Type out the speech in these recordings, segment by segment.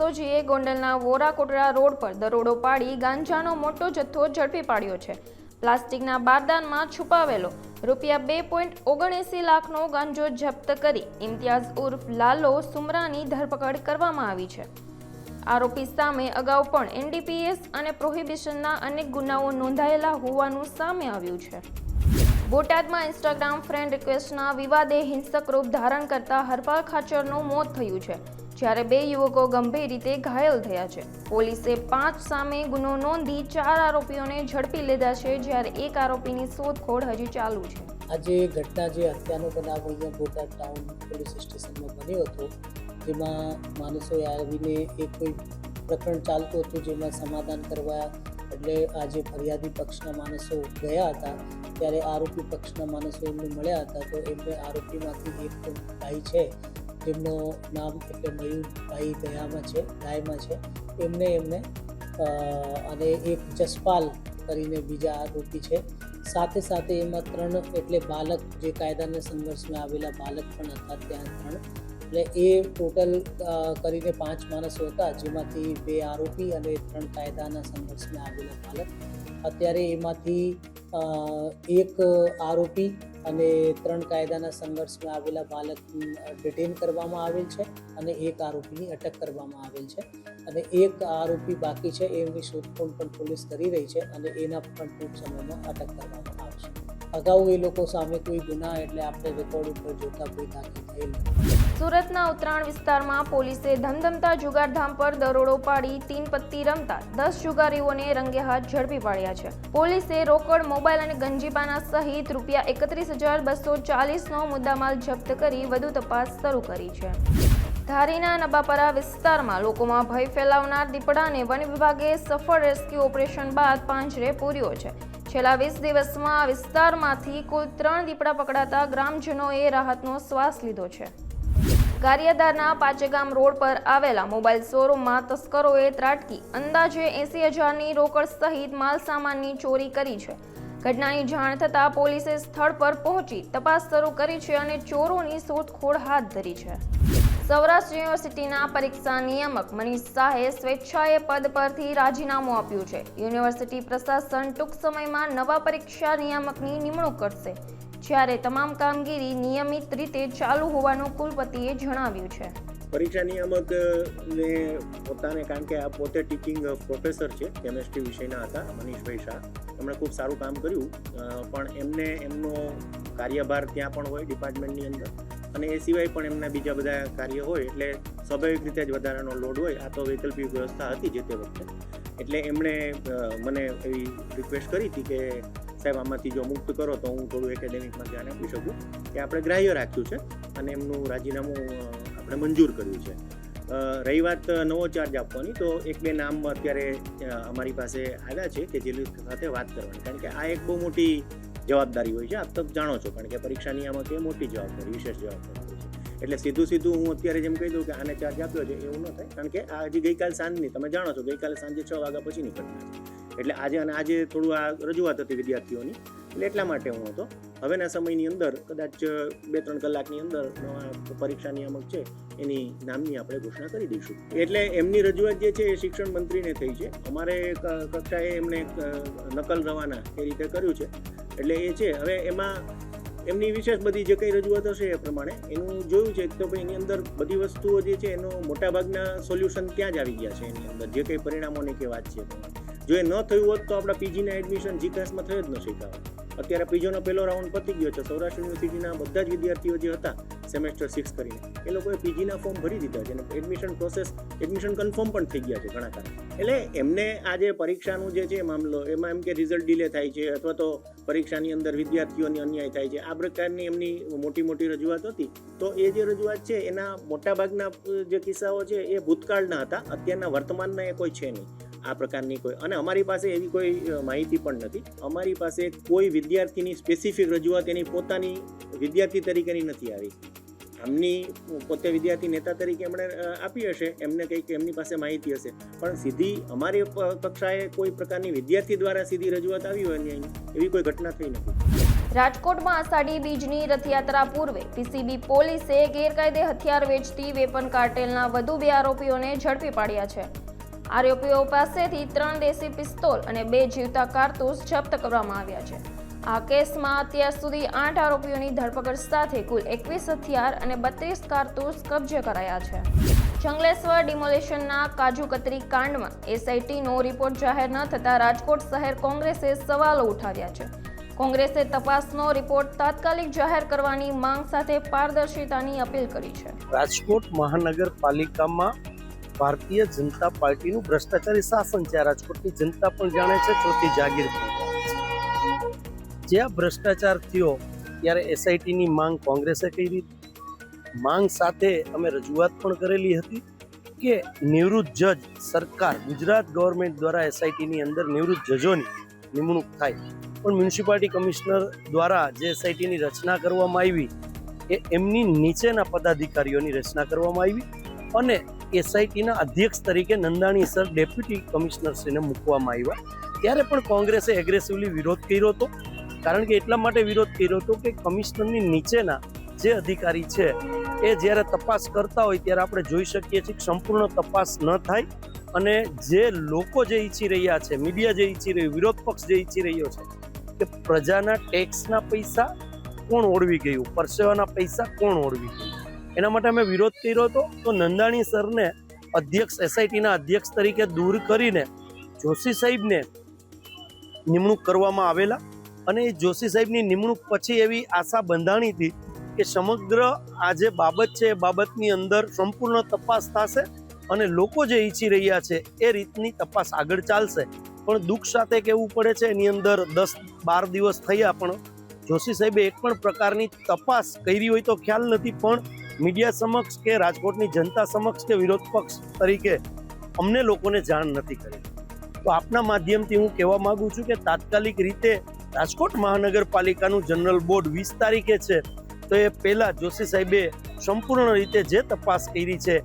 એસઓજીએ ગોંડલના વોરાકોટડા રોડ પર દરોડો પાડી ગાંજાનો મોટો જથ્થો ઝડપી પાડ્યો છે। પ્લાસ્ટિકના બારદાનમાં છુપાવેલો ₹2.79 લાખનો ગાંજો જપ્ત કરી ઇમ્તિયાઝ ઉર્ફ લાલો સુમરાની ધરપકડ કરવામાં આવી છે। આરોપી સામે અગાઉ પણ એનડીપીએસ અને પ્રોહિબિશનના અનેક ગુનાઓ નોંધાયેલા હોવાનું સામે આવ્યું છે। બોટાદમાં ઇન્સ્ટાગ્રામ ફ્રેન્ડ રિક્વેસ્ટના વિવાદે હિંસક રૂપ ધારણ કરતા હરપાલ ખાચરનું મોત થયું છે, જ્યારે 2 યુવકો ગંભીર રીતે ઘાયલ થયા છે। પોલીસે 5 સામે ગુનો નોંધી 4 આરોપીઓને ઝડપી લીધા છે, જ્યારે 1 આરોપીની શોધખોળ હજી ચાલુ છે। આજે ઘટના જે હત્યાનો બનાવ અહીંયા બોટાદ ટાઉન પોલીસ સ્ટેશનમાં બન્યો હતો, જેમાં માણસોએ આવીને એક કોઈ પ્રકરણ ચાલતું હતું, જેમાં સમાધાન કરવા એટલે આજે ફરિયાદી પક્ષના માણસો ગયા હતા, ત્યારે આરોપી પક્ષના માણસો એમને મળ્યા હતા। તો એમને આરોપીમાંથી એક ભાઈ છે, જેમનું નામ એટલે મયુરભાઈ ગાયમાં છે, એમને અને એક જસપાલ કરીને બીજા આરોપી છે। સાથે સાથે એમાં 3 એટલે બાલક જે કાયદાના સંઘર્ષમાં આવેલા બાલક પણ હતા, ત્યાં 3 એટલે એ ટોટલ કરીને 5 માણસો હતા, જેમાંથી 2 આરોપી અને 3 કાયદાના સંઘર્ષમાં આવેલા બાલક। અત્યારે એમાંથી 1 આરોપી અને 3 કાયદાના સંઘર્ષમાં આવેલા બાલક ડિટેન કરવામાં આવેલ છે અને 1 આરોપીની અટક કરવામાં આવેલ છે અને 1 આરોપી બાકી છે, એની શોધખોળ પણ પોલીસ કરી રહી છે અને એના પણ ટૂંક સમયમાં અટક કરવામાં આવશે। અગાઉ એ લોકો સામે કોઈ ગુના એટલે આપણે રેકોર્ડ ઉપર જોતા કોઈ દાખલ થયેલ નથી। સુરતના ઉત્તરાયણ વિસ્તારમાં પોલીસે ધમધમતા જુગારધામ પર દરોડો પાડી 3 પત્તી રમતા 10 જુગારીઓને રંગે હાથ ઝડપી પાડ્યા છે। પોલીસે રોકડ, મોબાઈલ અને ગંજીબાના સહિત ₹31,240નો મુદ્દામાલ જપ્ત કરી વધુ તપાસ શરૂ કરી છે। ધારીના નબાપરા વિસ્તારમાં લોકોમાં ભય ફેલાવનાર દીપડાને વન વિભાગે સફળ રેસ્ક્યુ ઓપરેશન બાદ પાંજરે પૂર્યો છે। છેલ્લા 20 દિવસમાં આ વિસ્તારમાંથી કુલ 3 દીપડા પકડાતા ગ્રામજનોએ રાહતનો શ્વાસ લીધો છે। ગારિયાધારના પાંચેગામ રોડ પર આવેલા મોબાઈલ શોરૂમમાં તસ્કરોએ ત્રાટકી અંદાજે 80,000ની રોકડ સહિત માલસામાનની ચોરી કરી છે। ઘટનાની જાણ થતાં પોલીસે સ્થળ પર પહોંચી તપાસ શરૂ કરી છે અને ચોરોની શોધખોળ હાથ ધરી છે। સૌરાષ્ટ્ર યુનિવર્સિટીના પરીક્ષા નિયામક મનીષ શાહે સ્વેચ્છાએ પદ પરથી રાજીનામું આપ્યું છે। યુનિવર્સિટી પ્રશાસન ટૂંક સમયમાં નવા પરીક્ષા નિયામકની નિમણૂક કરશે, જ્યારે તમામ કામગીરી નિયમિત રીતે ચાલુ હોવાનું કુલપતિએ જણાવ્યું છે। પરીક્ષા નિયામકને પોતાને, કારણ કે આ પોતે ટીચિંગ પ્રોફેસર છે, કેમેસ્ટ્રી વિષયના હતા મનીષભાઈ શાહ, એમણે ખૂબ સારું કામ કર્યું, પણ એમને એમનો કાર્યભાર ત્યાં પણ હોય ડિપાર્ટમેન્ટની અંદર અને એ સિવાય પણ એમના બીજા બધા કાર્ય હોય, એટલે સ્વાભાવિક રીતે જ વધારાનો લોડ હોય। આ તો વૈકલ્પિક વ્યવસ્થા હતી જે તે વખતે, એટલે એમણે મને એવી રિક્વેસ્ટ કરી હતી કે સાહેબ આમાંથી જો મુક્ત કરો તો હું થોડું એકેડેમિકમાં ધ્યાન આપી શકું, કે આપણે ગ્રાહ્ય રાખ્યું છે અને એમનું રાજીનામું આપણે મંજૂર કર્યું છે। રહી વાત નવો ચાર્જ આપવાની, તો 1-2 નામ અત્યારે અમારી પાસે આવ્યા છે કે જે સાથે વાત કરવાની, કારણ કે આ એક બહુ મોટી જવાબદારી હોય છે, આપ તો જાણો છો, કારણ કે પરીક્ષા નિયામક એ મોટી જવાબદારી, વિશેષ જવાબદારી હોય છે। એટલે સીધું હું અત્યારે જેમ કહી દઉં કે આને ચાર્જ આપ્યો છે એવું ન થાય, કારણ કે આ હજી ગઈકાલ સાંજની, તમે જાણો છો, ગઈકાલે સાંજે 6 વાગ્યા પછીની ઘટના છે, એટલે આજે થોડું આ રજૂઆત હતી વિદ્યાર્થીઓની, એટલે એટલા માટે હું હતો। હવેના સમયની અંદર કદાચ 2-3 કલાકની અંદર નવા પરીક્ષા નિયામક છે એની નામની આપણે ઘોષણા કરી દઈશું। એટલે એમની રજૂઆત જે છે એ શિક્ષણ મંત્રીને થઈ છે, અમારે કક્ષાએ એમણે નકલ રવાના એ રીતે કર્યું છે, એટલે એ છે। હવે એમાં એમની વિશેષ બધી જે કંઈ રજૂઆત હશે એ પ્રમાણે એનું જોયું છે, તો ભાઈ એની અંદર બધી વસ્તુઓ જે છે એનો મોટાભાગના સોલ્યુશન ત્યાં જ આવી ગયા છે એની અંદર, જે કંઈ પરિણામોની કે વાત છે જો એ ન થયું હોત તો આપણા પીજીના એડમિશન જીકાસમાં થઈ જ ન શક્યા હોત। અત્યારે પીજીનો પહેલો રાઉન્ડ પતી ગયો છે, સૌરાષ્ટ્ર યુનિવર્સિટીના બધા જ વિદ્યાર્થીઓ જે હતા સેમેસ્ટર 6 કરીને એ લોકોએ પીજીના ફોર્મ ભરી દીધા છે અને એડમિશન કન્ફર્મ પણ થઈ ગયા છે ઘણા કારણે। એટલે એમને આ જે પરીક્ષાનું જે છે મામલો, એમાં એમ કે રિઝલ્ટ ડિલે થાય છે અથવા તો પરીક્ષાની અંદર વિદ્યાર્થીઓની અન્યાય થાય છે, આ પ્રકારની એમની મોટી રજૂઆત હતી। તો એ જે રજૂઆત છે એના મોટાભાગના જે કિસ્સાઓ છે એ ભૂતકાળના હતા, અત્યારના વર્તમાનના એ કોઈ છે નહીં આ પ્રકારની કોઈ, અને અમારી પાસે એવી કોઈ માહિતી પણ નથી। અમારી પાસે કોઈ વિદ્યાર્થીની સ્પેસિફિક રજૂઆત એની પોતાની વિદ્યાર્થી તરીકેની નથી આવી, એમની પોતે વિદ્યાર્થી નેતા તરીકે એમણે આપી હશે, એમને કંઈક એમની પાસે માહિતી હશે, પણ સીધી અમારી કક્ષાએ કોઈ પ્રકારની વિદ્યાર્થી દ્વારા સીધી રજૂઆત આવી હોય એવી કોઈ ઘટના થઈ નથી। રાજકોટમાં આષાઢી બીજની રથયાત્રા પૂર્વે પીસીબી પોલીસે ગેરકાયદે હથિયાર વેચતી વેપન કાર્ટેલના વધુ 2 આરોપીઓને ઝડપી પાડ્યા છે. આરોપીઓ પાસેથી 3 દેશી પિસ્તોલ અને 2 જીવતા કારતૂસ જપ્ત કરવામાં આવ્યા છે. આ કેસમાં અત્યાર સુધી 8 આરોપીઓની ધરપકડ સાથે કુલ 21 હથિયાર અને 32 કારતૂસ કબજે કરાયા છે. જંગલેશ્વર ડિમોલેશનના કાજુ કતરી કાંડમાં એસઆઈટીનો રિપોર્ટ જાહેર ન થતાં રાજકોટ શહેર કોંગ્રેસે સવાલો ઉઠાવ્યા છે. કોંગ્રેસે તપાસનો રિપોર્ટ તાત્કાલિક જાહેર કરવાની માંગ સાથે પારદર્શિતાની અપીલ કરી છે. રાજકોટ મહાનગરપાલિકામાં ભારતીય જનતા પાર્ટીનું ભ્રષ્ટાચારી શાસન છે. આ રાજકોટની જનતા પણ જાણે છે, ચોથી જાગીર પણ જાણે છે. જે આ ભ્રષ્ટાચાર થયો ત્યારે એસઆઈટીની માંગ કોંગ્રેસે કરી. માંગ સાથે અમે રજૂઆત પણ કરેલી હતી કે નિવૃત્ત જજ સરકાર ગુજરાત ગવર્મેન્ટ દ્વારા એસઆઈટીની અંદર નિવૃત્ત જજોની નિમણૂક થાય. પણ મ્યુનિસિપાલિટી કમિશનર દ્વારા જે એસઆઈટીની રચના કરવામાં આવી એ એમની નીચેના પદાધિકારીઓની રચના કરવામાં આવી અને એસઆઈટીના અધ્યક્ષ તરીકે નંદાણી સર ડેપ્યુટી કમિશનરશ્રીને મૂકવામાં આવ્યા. ત્યારે પણ કોંગ્રેસે એગ્રેસિવલી વિરોધ કર્યો હતો. કારણ કે એટલા માટે વિરોધ કર્યો હતો કે કમિશનરની નીચેના જે અધિકારી છે એ જ્યારે તપાસ કરતા હોય ત્યારે આપણે જોઈ શકીએ છીએ કે સંપૂર્ણ તપાસ ન થાય અને જે લોકો જે ઈચ્છી રહ્યા છે, મીડિયા જે ઈચ્છી રહ્યું, વિરોધ પક્ષ જે ઈચ્છી રહ્યો છે કે પ્રજાના ટેક્સના પૈસા કોણ ઓળવી ગયું, પરસેવાના પૈસા કોણ ઓળવી ગયું, એના માટે અમે વિરોધ કર્યો હતો. તો નંદાણી સરને અધ્યક્ષ એસઆઈટીના અધ્યક્ષ તરીકે દૂર કરીને જોશી સાહેબને નિમણૂક કરવામાં આવેલા અને એ જોશી સાહેબની નિમણૂક પછી એવી આશા બંધાણી હતી કે સમગ્ર આ જે બાબત છે એ બાબતની અંદર સંપૂર્ણ તપાસ થશે અને લોકો જે ઈચ્છી રહ્યા છે એ રીતની તપાસ આગળ ચાલશે. પણ દુઃખ સાથે કહેવું પડે છે એની અંદર 10-12 દિવસ થયા પણ જોશી સાહેબે એક પણ પ્રકારની તપાસ કરી હોય તો ખ્યાલ નથી, પણ મીડિયા સમક્ષ કે રાજકોટની જનતા સમક્ષ કે વિરોધ પક્ષ તરીકે અમને લોકોને જાણ નથી કરી. તો આપના માધ્યમથી હું કહેવા માંગુ છું કે તાત્કાલિક રીતે રાજકોટ મહાનગરપાલિકાનું જનરલ બોર્ડ 20 તારીખે છે તો એ પહેલાં જોશી સાહેબે સંપૂર્ણ રીતે જે તપાસ કરી છે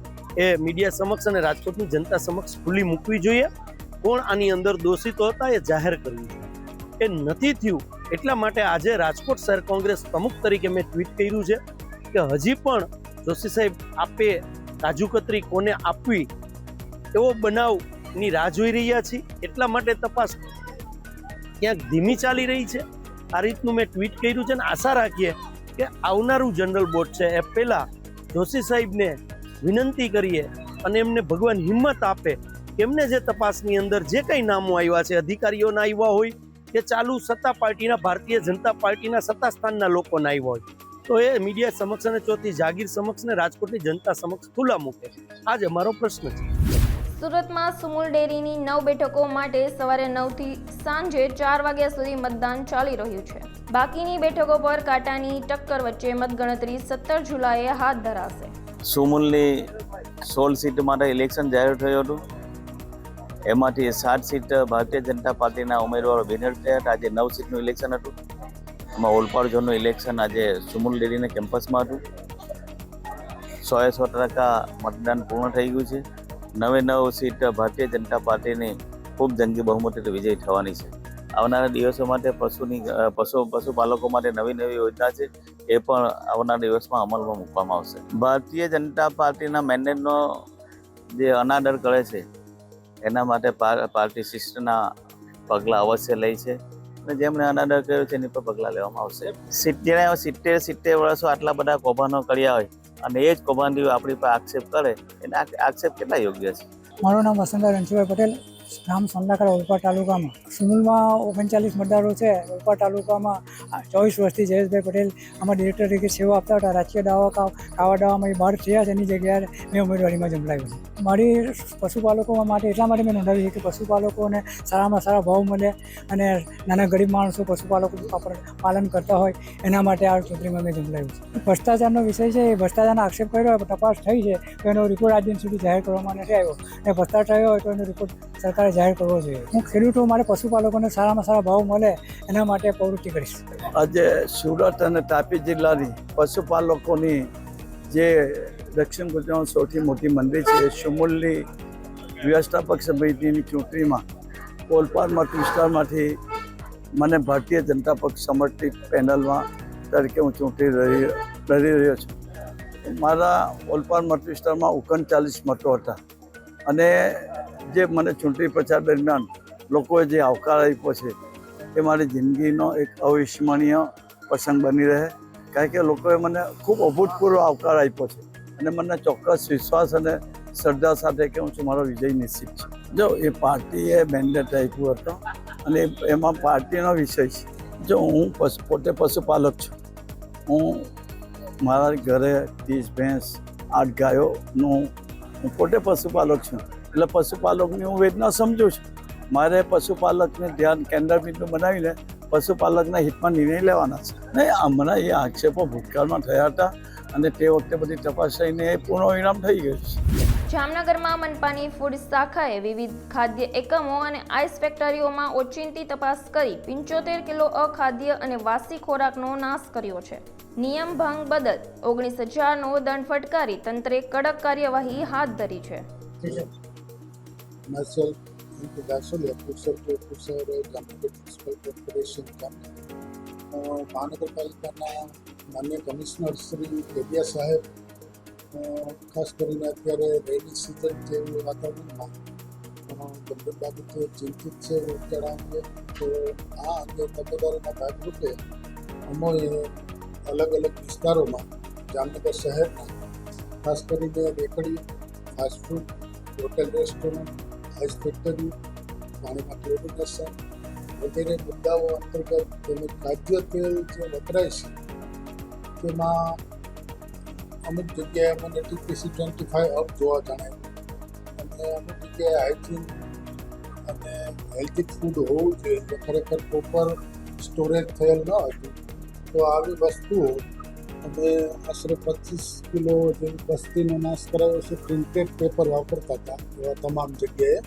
એ મીડિયા સમક્ષ અને રાજકોટની જનતા સમક્ષ ખુલ્લી મૂકવી જોઈએ. કોણ આની અંદર દોષિતો હતા એ જાહેર કરવું જોઈએ. એ નથી થયું એટલા માટે આજે રાજકોટ શહેર કોંગ્રેસ પ્રમુખ તરીકે મેં ટ્વીટ કર્યું છે કે હજી પણ જોશી સાહેબ આપે કાજુ કતરી કોને આપવી એવો બનાવની રાહ જોઈ રહ્યા છીએ. એટલા માટે તપાસ ક્યાંક ધીમી ચાલી રહી છે. આ રીતનું મેં ટ્વીટ કર્યું છે અને આશા રાખીએ કે આવનારું જનરલ બોર્ડ છે એ પહેલાં જોશી સાહેબને વિનંતી કરીએ અને એમને ભગવાન હિંમત આપે કે એમને જે તપાસની અંદર જે કંઈ નામો આવ્યા છે, અધિકારીઓના આવ્યા હોય કે ચાલુ સત્તા પાર્ટીના ભારતીય જનતા પાર્ટીના સત્તા સ્થાનના લોકોના આવ્યા હોય તો એ મીડિયા સમક્ષ અને ચોથી જાગીર સમક્ષ ને રાજકોટની જનતા સમક્ષ ખુલ્લા મૂકે. આજ અમારો પ્રશ્ન છે. સુરતમાં સુમુલ ડેરીની 9 બેઠકો માટે સવારે 9 થી સાંજે 4 વાગ્યા સુધી મતદાન ચાલી રહ્યું છે. બાકીની બેઠકો પર કાંટાની ટક્કર વચ્ચે મતગણતરી 17 જુલાઈએ હાથ ધરાશે. સુમુલની 16 સીટ માટે ઇલેક્શન જાહેર થયું હતું. એમાંથી 7 સીટ ભારતીય જનતા પાર્ટીના ઉમેદવારો વિનર થયા હતા. આજે 9 સીટનું ઇલેક્શન હતું. એમાં ઓલપાડ ઝોનનું ઇલેક્શન આજે સુમુલ ડેરીના કેમ્પસમાં હતું. 100% મતદાન પૂર્ણ થઈ ગયું છે. 9 સીટ ભારતીય જનતા પાર્ટીની ખૂબ જંગી બહુમતીથી વિજય થવાની છે. આવનારા દિવસો માટે પશુપાલકો માટે નવી યોજના છે એ પણ આવનારા દિવસમાં અમલમાં મૂકવામાં આવશે. ભારતીય જનતા પાર્ટીના મેન્ડેટનો જે અનાદર કરે છે એના માટે પાર્ટી શિસ્તના પગલાં અવશ્ય લે છે અને જેમણે અનાદર કર્યો છે એની પર પગલાં લેવામાં આવશે. 70 વર્ષો આટલા બધા કૌભાંડો કર્યા હોય અને એ જ કૌભાંડીઓ આપણી પર આક્ષેપ કરે એના આક્ષેપ કેટલા યોગ્ય છે? મારું નામ વસંતરાવ રણછોડભાઈ પટેલ, ગામ સોંડાખરા ઓલપાડ તાલુકામાં. સુમુલમાં 39 મતદારો છે. ઓલપાડ તાલુકામાં 24 વર્ષથી જયેશભાઈ પટેલ આમાં ડિરેક્ટર તરીકે સેવા આપતા હતા. રાજકીય કાવા દાવામાં એ બહાર થયા છે. એની જગ્યાએ મેં ઉમેદવારીમાં જંપલાવ્યું છે. મારી પશુપાલકો માટે એટલા માટે મેં નોંધાવી છે કે પશુપાલકોને સારામાં સારા ભાવ મળે અને નાના ગરીબ માણસો પશુપાલકો પાલન કરતા હોય એના માટે આ ચૂંટણીમાં મેં જંપલાવ્યું છે. ભ્રષ્ટાચારનો વિષય છે. એ ભ્રષ્ટાચારનો આક્ષેપ કર્યો હોય, તપાસ થઈ છે તો એનો રિપોર્ટ આજ દિન સુધી જાહેર કરવામાં નથી આવ્યો અને ભ્રષ્ટાચાર થયો હોય તો એનો રિપોર્ટ સરકારે જાહેર કરવો જોઈએ. હું ખેડૂતો માટે પશુપાલકોને સારામાં સારા ભાવ મળે એના માટે પ્રવૃત્તિ કરીશ. આજે સુરત અને તાપી જિલ્લાની પશુપાલકોની જે દક્ષિણ ગુજરાતમાં સૌથી મોટી મંડી છે સુમુલની વ્યવસ્થાપક સમિતિની ચૂંટણીમાં ઓલપાડ મત વિસ્તારમાંથી મને ભારતીય જનતા પક્ષ સમર્થિત પેનલમાં તરીકે હું લડી રહ્યો છું. મારા ઓલપાડ મત વિસ્તારમાં 39 મતો હતા અને જે મને ચૂંટણી પ્રચાર દરમિયાન લોકોએ જે આવકાર આપ્યો છે એ મારી જિંદગીનો એક અવિસ્મરણીય પ્રસંગ બની રહે, કારણ કે લોકોએ મને ખૂબ અભૂતપૂર્વ આવકાર આપ્યો છે અને મને ચોક્કસ વિશ્વાસ અને શ્રદ્ધા સાથે કહું છું મારો વિજય નિશ્ચિત છે. જો એ પાર્ટીએ મેન્ડેટ આપ્યું હતો અને એમાં પાર્ટીનો વિષય છે. જો હું પોતે પશુપાલક છું, હું મારા ઘરે 30 ભેંસ 8 ગાયોનું હું પોતે પશુપાલક છું, એટલે પશુપાલકની હું વેદના સમજું છું. મારે પશુપાલકને ધ્યાન કેન્દ્રબિંદુ બનાવીને પશુપાલકના હિતમાં નિર્ણય લેવાના છે. નહીં, હમણાં એ આક્ષેપો ભૂતકાળમાં થયા હતા અને તે વખતે બધી તપાસ થઈને એ પૂર્ણ વિરામ થઈ ગયું છે. જામનગરમાં મનપાની ફૂડ શાખાએ વિવિધ ખાદ્ય એકમો અને આઈસ ફેક્ટરીઓમાં ઓચિંતી તપાસ કરી 75 કિલો અખાદ્ય અને વાસી ખોરાકનો નાશ કર્યો છે. નિયમ ભંગ બદલ 19,000નો દંડ ફટકારી તંત્રે કડક કાર્યવાહી હાથ ધરી છે. મહાનગરપાલિકાના માન્ય કમિશનર શ્રી કેડિયા સાહેબ ખાસ કરીને અત્યારે રેની સિઝન જેવી વાતાવરણમાં ગંભીર બાબતે ચિંતિત છે રોગચાળા અંગે. તો આ અંગે તકેદારીના ભાગરૂપે અમોએ અલગ અલગ વિસ્તારોમાં જામનગર શહેરના ખાસ કરીને bakery, fast food, hotel, restaurant, ice factory, પાણીમાં ક્લોરિનેશન વગેરે મુદ્દાઓ અંતર્ગત તેમજ ખાદ્ય તેલ જે વપરાય છે તેમાં અમુક જગ્યાએ મને TPC 25 અપ જોવા જણાવ્યું અને અમુક જગ્યાએ હાઇજીન અને હેલ્ધી ફૂડ હોવું જોઈએ જે ખરેખર પ્રોપર સ્ટોરેજ થયેલ ન હતું. તો આવી વસ્તુઓ અમે આશરે 25 કિલો જેવી વસ્તીનો નાશ કરાવ્યો છે. પ્રિન્ટેડ પેપર વાપરતા હતા એવા તમામ જગ્યાએ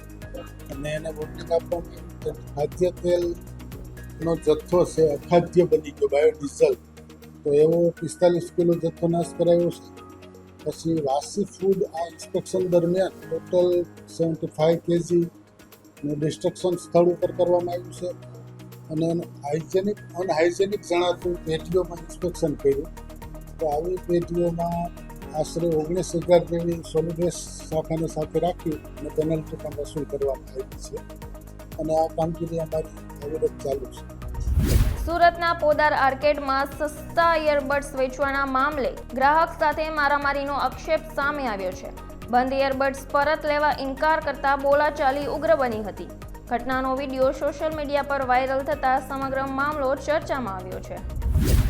અને એને વોર્નિંગ આપવામાં ખાદ્ય તેલનો જથ્થો છે અખાદ્ય બની ગયો, બાયોડીઝલ, તો એવો 45 કિલો જથ્થો નાશ કરાયો છે. પછી વાસી ફૂડ આ ઇન્સ્પેક્શન દરમિયાન ટોટલ 75 kg નું ડિસ્ટ્રક્શન સ્થળ ઉપર કરવામાં આવ્યું છે અને એનું અનહાઇજેનિક જણાતું પેટીઓમાં ઇન્સ્પેક્શન કર્યું. તો આવી પેટીઓમાં આશરે 19,000 જેવી સોલિડ વેસ્ટ શાખાને સાથે રાખી અને પેનલ્ટી પણ વસૂલ કરવામાં આવી છે અને આ કામગીરી અમારી અવિરત ચાલુ છે. સુરતના પોદાર આર્કેડમાં સસ્તા ઇયરબડ્સ વેચવાના મામલે ગ્રાહક સાથે મારામારીનો આક્ષેપ સામે આવ્યો છે. બંધ ઇયરબડ્સ પરત લેવા ઇનકાર કરતા બોલાચાલી ઉગ્ર બની હતી. ઘટનાનો વિડીયો સોશિયલ મીડિયા પર વાયરલ થતા સમગ્ર મામલો ચર્ચામાં આવ્યો છે.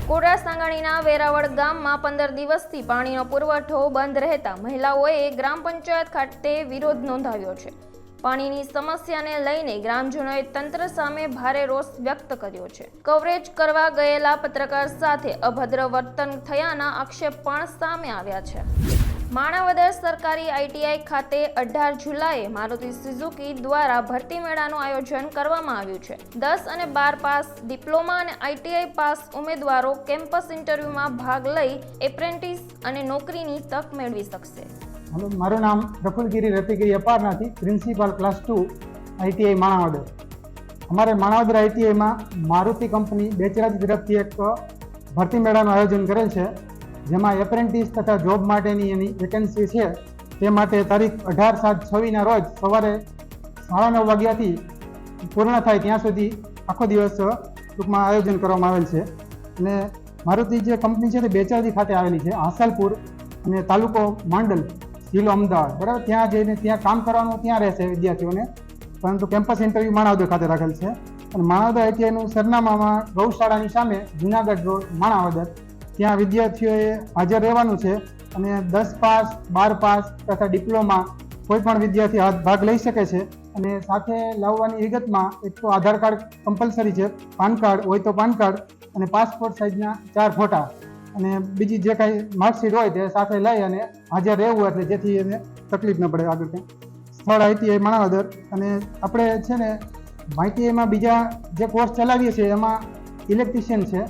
કોટડા સાંગાણીના વેરાવળ ગામમાં 15 દિવસથી પાણીનો પુરવઠો બંધ રહેતા મહિલાઓએ ગ્રામ પંચાયત ખાતે વિરોધ નોંધાવ્યો છે. પાણીની સમસ્યાને લઈને ગ્રામજનોએ તંત્ર સામે ભારે રોષ વ્યક્ત કર્યો છે. કવરેજ કરવા ગયેલા પત્રકાર સાથે અભદ્ર વર્તન થયાના આક્ષેપ પણ સામે આવ્યા છે. માણાવદર સરકારી ITI ખાતે 18 જુલાઈએ મારુતિ સુઝુકી દ્વારા ભરતી મેળાનું આયોજન કરવામાં આવ્યું છે. 10 અને 12 પાસ, ડિપ્લોમા અને ITI પાસ ઉમેદવારો કેમ્પસ ઇન્ટરવ્યુમાં ભાગ લઈ એપ્રેન્ટિસ અને નોકરીની તક મેળવી શકશે. હલો, મારું નામ પ્રફુલગીરી રતિગીરી અપારનાથી, પ્રિન્સિપાલ ક્લાસ 2 ITI માણાવદર. અમારે માણાવદર ITIમાં મારુતિ કંપની બેચરાજી તરફથી એક ભરતી મેળાનું આયોજન કરેલ છે, જેમાં એપ્રેન્ટિસ તથા જોબ માટેની એની વેકેન્સી છે. તે માટે તારીખ 18/7/26ના રોજ સવારે 9:30 વાગ્યાથી પૂર્ણ થાય ત્યાં સુધી આખો દિવસ ટૂંકમાં આયોજન કરવામાં આવેલ છે. અને મારુતિ જે કંપની છે તે બેચરાજી ખાતે આવેલી છે, હાસલપુર અને તાલુકો માંડલ, જિલ્લો અમદાવાદ. બરાબર, ત્યાં જઈને ત્યાં કામ કરવાનું ત્યાં રહેશે વિદ્યાર્થીઓને, પરંતુ કેમ્પસ ઇન્ટરવ્યૂ માણાવદર ખાતે રાખેલ છે. અને માણાવદર ITIનું સરનામામાં ગૌશાળાની સામે જુનાગઢ રોડ, માણાવદર, ત્યાં વિદ્યાર્થીઓએ હાજર રહેવાનું છે. અને 10 પાસ, 12 પાસ તથા ડિપ્લોમા કોઈ પણ વિદ્યાર્થી ભાગ લઈ શકે છે. અને સાથે લાવવાની વિગતમાં એક તો આધાર કાર્ડ કમ્પલસરી છે, પાન કાર્ડ હોય તો પાન કાર્ડ અને પાસપોર્ટ સાઇઝના 4 ફોટા અને બીજી જે કાંઈ માર્કશીટ હોય તે સાથે લઈ અને હાજર રહેવું, એટલે જેથી એને તકલીફ ન પડે આગળ કંઈ. સ્થળ ITI માણાવદર. અને આપણે છે ને ITIમાં બીજા જે કોર્સ ચલાવીએ છીએ એમાં ઇલેક્ટ્રિશિયન છે,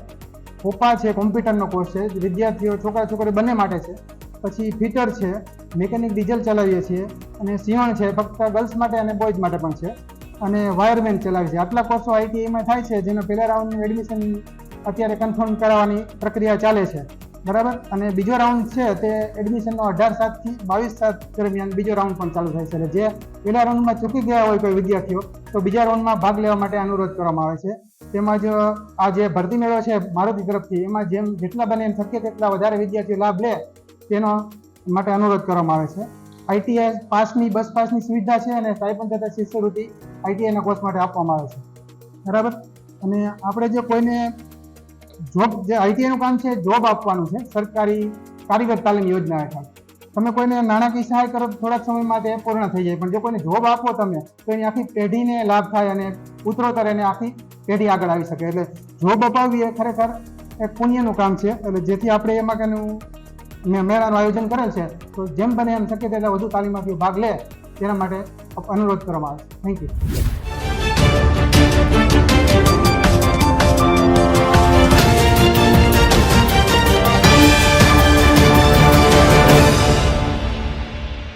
કોપા છે, કોમ્પ્યુટરનો કોર્સ છે, વિદ્યાર્થીઓ છોકરા છોકરી બંને માટે છે. પછી ફિટર છે, મેકેનિક ડીઝલ ચલાવીએ છીએ અને સીવણ છે, ફક્ત ગર્લ્સ માટે અને બોયઝ માટે પણ છે. અને વાયરમેન ચલાવે છે. આટલા કોર્સો આઈટીઆઈમાં થાય છે, જેનો પહેલા રાઉન્ડનું એડમિશન અત્યારે કન્ફર્મ કરાવવાની પ્રક્રિયા ચાલે છે, બરાબર. અને બીજો રાઉન્ડ છે તે એડમિશનનો 18/7 થી 22/7 દરમિયાન બીજો રાઉન્ડ પણ ચાલુ થાય છે. એટલે જે પહેલા રાઉન્ડમાં ચૂકી ગયા હોય કોઈ વિદ્યાર્થીઓ તો બીજા રાઉન્ડમાં ભાગ લેવા માટે અનુરોધ કરવામાં આવે છે. તેમજ આ જે ભરતી મેળો છે મારુતિ તરફથી, એમાં જેટલા બને એમ શક્ય તેટલા વધારે વિદ્યાર્થીઓ લાભ લે તેનો માટે અનુરોધ કરવામાં આવે છે. આઈટીઆઈ પાસની બસ પાસની સુવિધા છે અને સ્ટાઇપન્ડ તથા શિષ્યવૃત્તિ આઈટીઆઈના કોર્સ માટે આપવામાં આવે છે, બરાબર. અને આપણે જે કોઈને જોબ, જે આઈટીઆઈનું કામ છે જોબ આપવાનું છે સરકારી કારીગર તાલીમ યોજના હેઠળ. તમે કોઈને નાણાકીય સહાય કરો તો થોડાક સમયમાં તે પૂર્ણ થઈ જાય, પણ જો કોઈને જોબ આપો તમે તો એની આખી પેઢીને લાભ થાય અને ઉત્તરોત્તર એને આખી પેઢી આગળ આવી શકે. એટલે જોબ અપાવવી એ ખરેખર એક પુણ્યનું કામ છે. એટલે જેથી આપણે એમાં કેનું મેળાનું આયોજન કરેલ છે, તો જેમ બને એમ શક્ય તેટલા વધુ તાલીમાર્થીઓ ભાગ લે તેના માટે અનુરોધ કરવામાં આવે છે. Thank you.